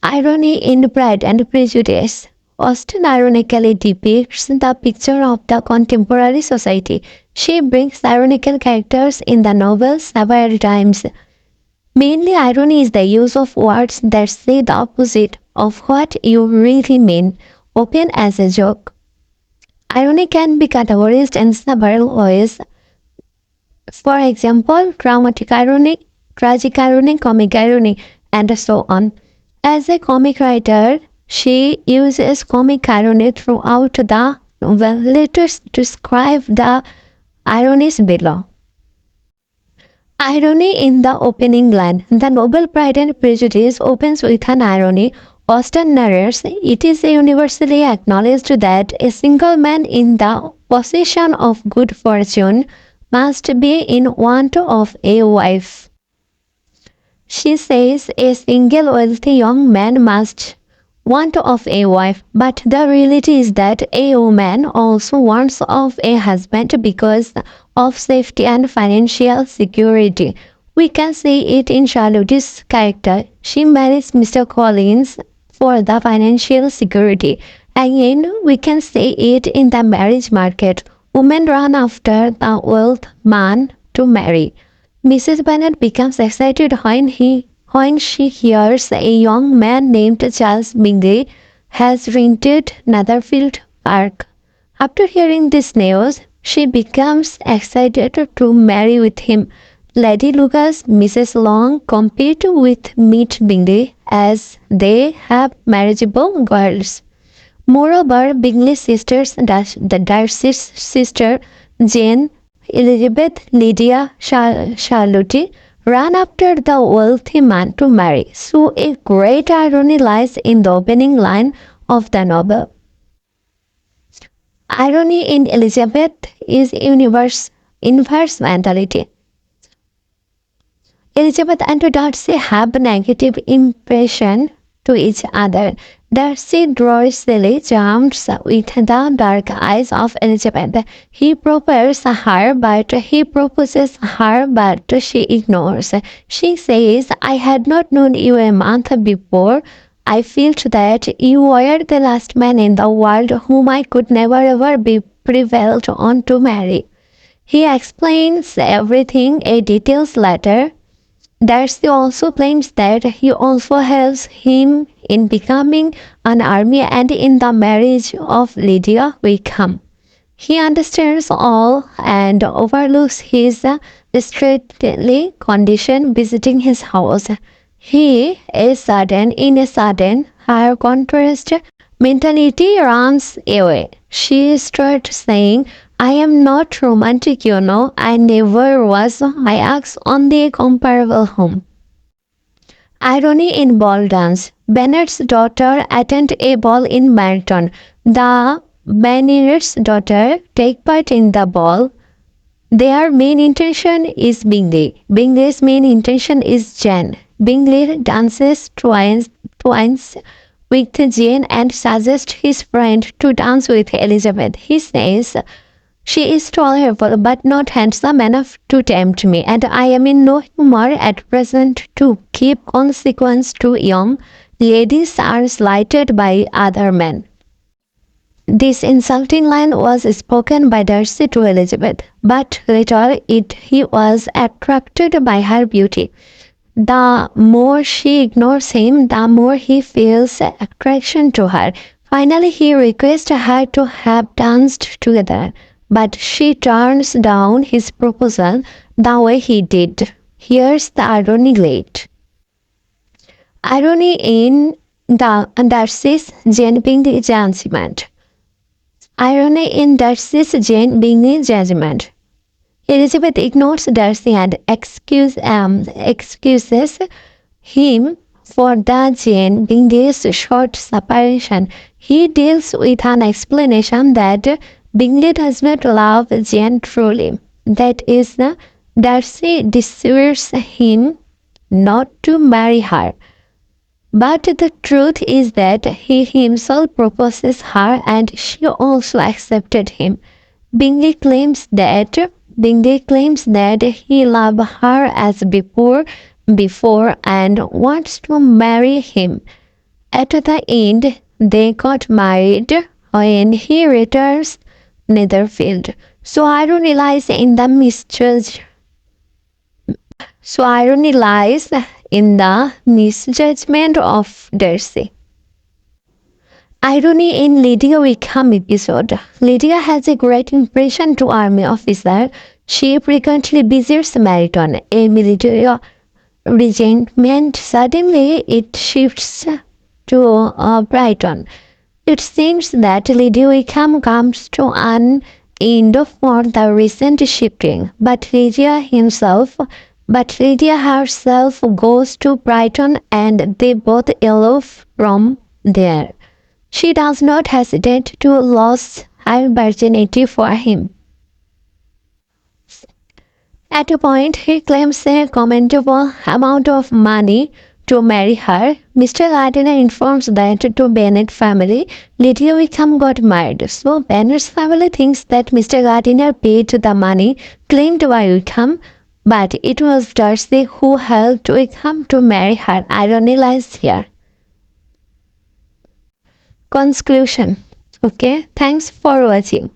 Irony in Pride and Prejudice. Austen ironically depicts the picture of the contemporary society. She brings ironical characters in the novel several times. Mainly, irony is the use of words that say the opposite of what you really mean, often as a joke. Irony can be categorized in several ways. For example, dramatic irony, tragic irony, comic irony, and so on. As a comic writer, she uses comic irony throughout the novel. Let us describe the ironies below. Irony in the opening line. The novel Pride and Prejudice opens with an irony. Austen narrates, it is universally acknowledged that a single man in the possession of good fortune must be in want of a wife. She says a single wealthy young man must want of a wife, but the reality is that a woman also wants of a husband because of safety and financial security. We can see it in Charlotte's character. She marries Mr. Collins for the financial security. Again, we can see it in the marriage market. Women run after the wealth man to marry. Mrs. Bennet becomes excited when she hears a young man named Charles Bingley has rented Netherfield Park. After hearing this news, she becomes excited to marry with him. Lady Lucas, Mrs. Long compete with Miss Bingley as they have marriageable girls. Moreover, Bingley's sisters, the Darcy's sister, Jane, Elizabeth, Lydia, Charlotte, ran after the wealthy man to marry. So a great irony lies in the opening line of the novel. Irony in Elizabeth is inverse mentality. Elizabeth and Darcy have negative impression to each other. Darcy drowsily charms with the dark eyes of Elizabeth. He proposes her, but she ignores. She says, I had not known you a month before. I felt that you were the last man in the world whom I could never ever be prevailed on to marry. He explains everything a details later. Darcy also claims that he also helps him in becoming an army and in the marriage of Lydia Wickham. He understands all and overlooks his straitly condition visiting his house. He is sudden, in a sudden, her contrast mentality runs away. She starts saying, I am not romantic, you know. I never was. I ask only a comparable home. Irony in ball dance. Bennet's daughter attend a ball in Meryton. The Bennet's daughter take part in the ball. Their main intention is Bingley. Bingley's main intention is Jane. Bingley dances twice with Jane and suggests his friend to dance with Elizabeth. He says, she is tolerable but not handsome enough to tempt me, and I am in no humour at present to keep consequence too young. Ladies are slighted by other men. This insulting line was spoken by Darcy to Elizabeth, but later he was attracted by her beauty. The more she ignores him, the more he feels attraction to her. Finally, he requests her to have danced together, but she turns down his proposal the way he did. Here's the irony late. Irony in the Darcy's Jane Bingley judgment. Irony in Darcy's Jane Bingley judgment. Elizabeth ignores Darcy and excuses him for the Jane Bingley's short separation. He deals with an explanation that Bingley does not love Jane truly. That is, Darcy deceives him not to marry her. But the truth is that he himself proposes her and she also accepted him. Bingley claims that he loved her as before and wants to marry him. At the end, they got married when he returns Netherfield. So irony lies in the misjudgment of Darcy. Irony in Lydia Wickham episode. Lydia has a great impression to army officer. She frequently visits Meriton, a military regiment. Suddenly, it shifts to Brighton. It seems that Lydia Wickham comes to an end for the recent shifting, but Lydia herself goes to Brighton and they both elope from there. She does not hesitate to lose her virginity for him. At a point, he claims a commendable amount of money to marry her. Mr. Gardiner informs that to Bennet family, Lydia Wickham got married. So Bennet's family thinks that Mr. Gardiner paid the money claimed by Wickham, but it was Darcy who helped Wickham to marry her. Irony lies here. Conclusion. Okay, thanks for watching.